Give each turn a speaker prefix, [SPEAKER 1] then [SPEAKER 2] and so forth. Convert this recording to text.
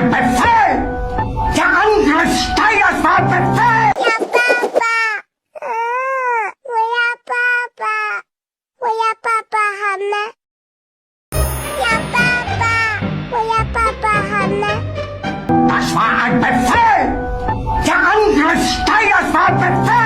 [SPEAKER 1] ein Befehl! Der Angriff steigert war Befehl!
[SPEAKER 2] Ja, Papa! Wala, Papa! Wala, Papa, Hana! Ja, Papa! Wala, Papa, Hana!
[SPEAKER 1] Das war ein Befehl! Der Angriff steigert war Befehl!